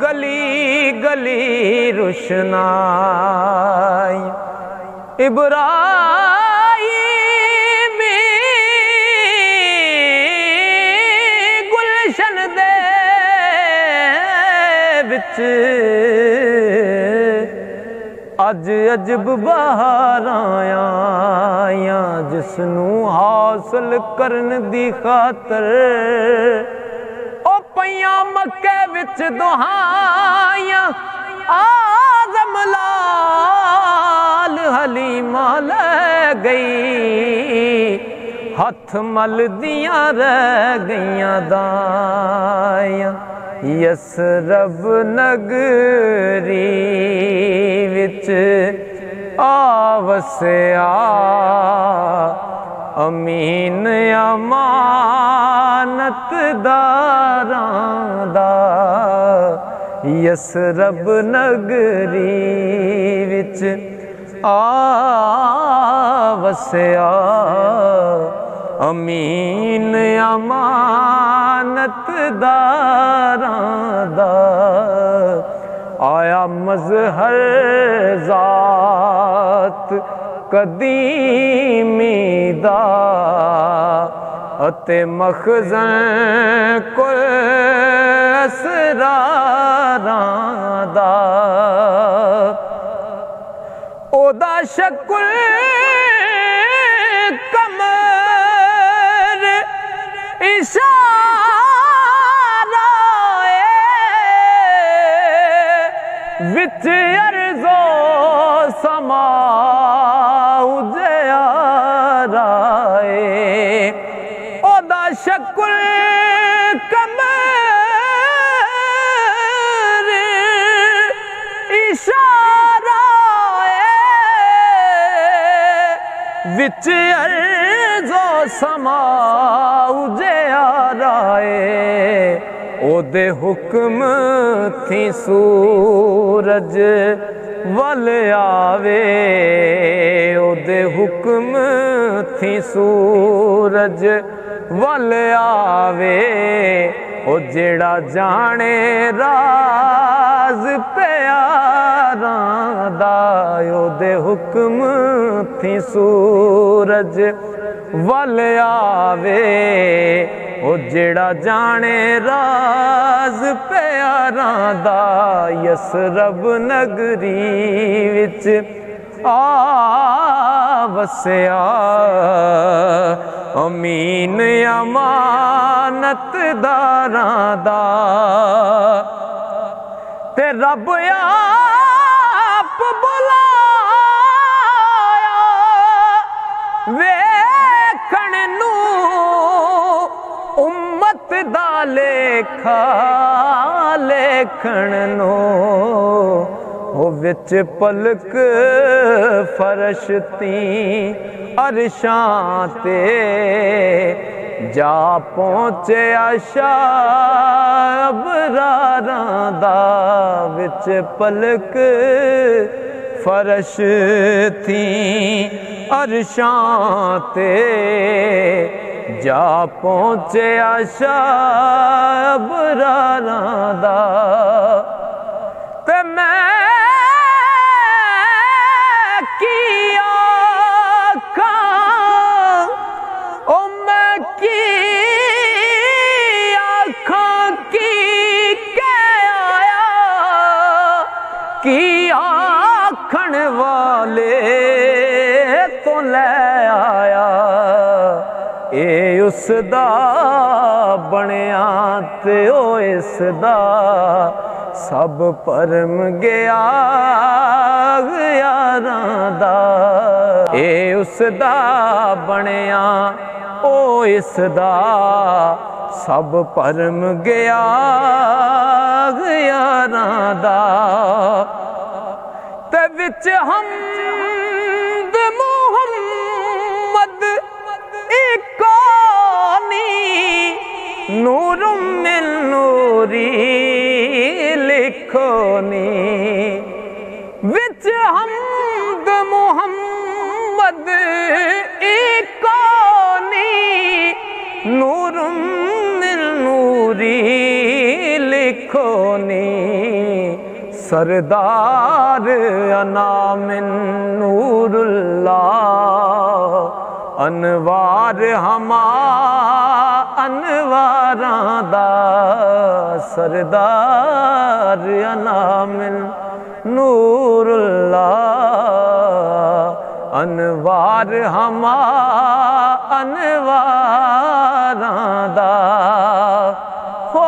गली गली रुशनाई इब्राहिम गुलशन दे विच अज अजब बहार आया जिसनू हासिल करन दी खातर ओ पईयां मक्के विच दुहाइयां आज़म लाल हलीमा ले गई हथ मल दियां रह गईयां दाइयां यसरब नगरी विच आवसिया अमीन अमानतदारां दा यसरब नगरी विच आवसिया अमीन अमानतदारां दा आया मज़हर ज़ात कदीमी दा अते मखज़न कुल असरारां दा ओदा शकुल कमर इशारा विच अर्ज़ो समा उजियाराए ओदा शकुल कमर इशारा विच अर्ज़ो समा उजियाराए ओदे हुक्म थी सूरज वल आवे ओदे हुक्म थी सूरज वल आवे ओ जेड़ा जाने राज प्यारां दा ओदे हुक्म थी सूरज वल आवे ओ जेड़ा जाने राज प्यारां दा यसरब नगरी विच आवसिया अमीन अमानतदारां दा ते रब आप बुलाया वेखण नू उम्मत दा लेखा लेखण नो ओ विच पलक फरशती अरशां ते जा पहुंचे अबरारां दा विच पलक फरश थी अरशां ते जा पहुंचे अबरारां दा ते मैं की आखां ओ मैं की आखां की कह आया की आखण वाले तो ले आया ए उसदा बनिया ते ओ इसदा सब परम गया यारां दा ए उसदा बनिया ओ इसदा सब परम गया यारां दा ते विच हमद मुहम्मद इकानी नूर मिन नूरी लिखो नी विच हमद मुहम्मद इकानी नूर मिन नूरी लिखो नी सरदार अनामिन नूरुल्लाह अनवार हमा अनवारां दा सरदार अनामिन नूरुल्लाह अनवार हमा अनवारां दा हो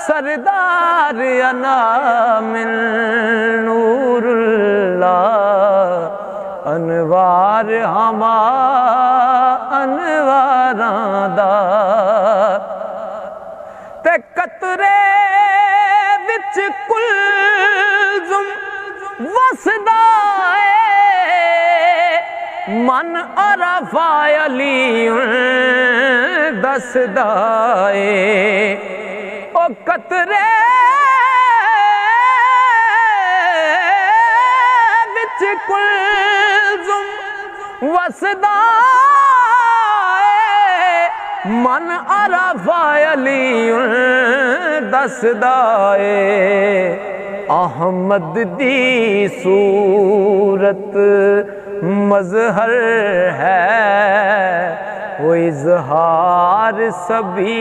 सरदार अनामिन नूरुल्लाह अनवार हमा अनवारां दा ते कतरे विच कुलजुम वसदा मन अरफा अली दसदा ओ कतरे विच कुलजुम वसदा मन अरफा अली दसदा अहमद दी सूरत मजहर है वो इजहार सभी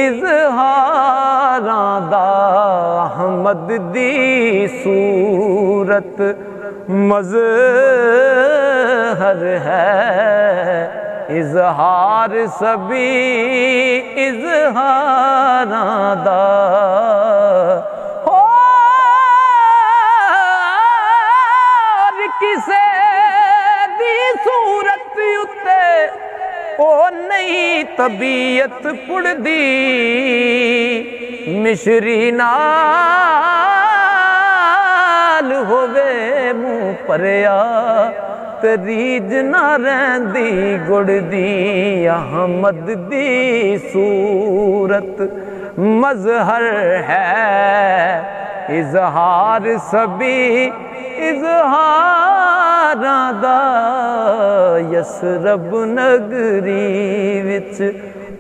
इजहारां दा अहमद दी सूरत मजहर है इजहार सभी इजहारां दा किसे दी सूरत उत्ते ओ नहीं तबीयत पुड़दी मिश्री नाल होवे मुँह भरिया ते रीज ना रहिंदी गुड़दी अहमद दी सूरत मजहर है इजहार सभी इजहारां दा यसरब नगरी विच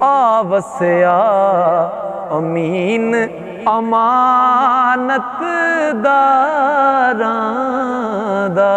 आ वसिया अमीन अमानतदारां दा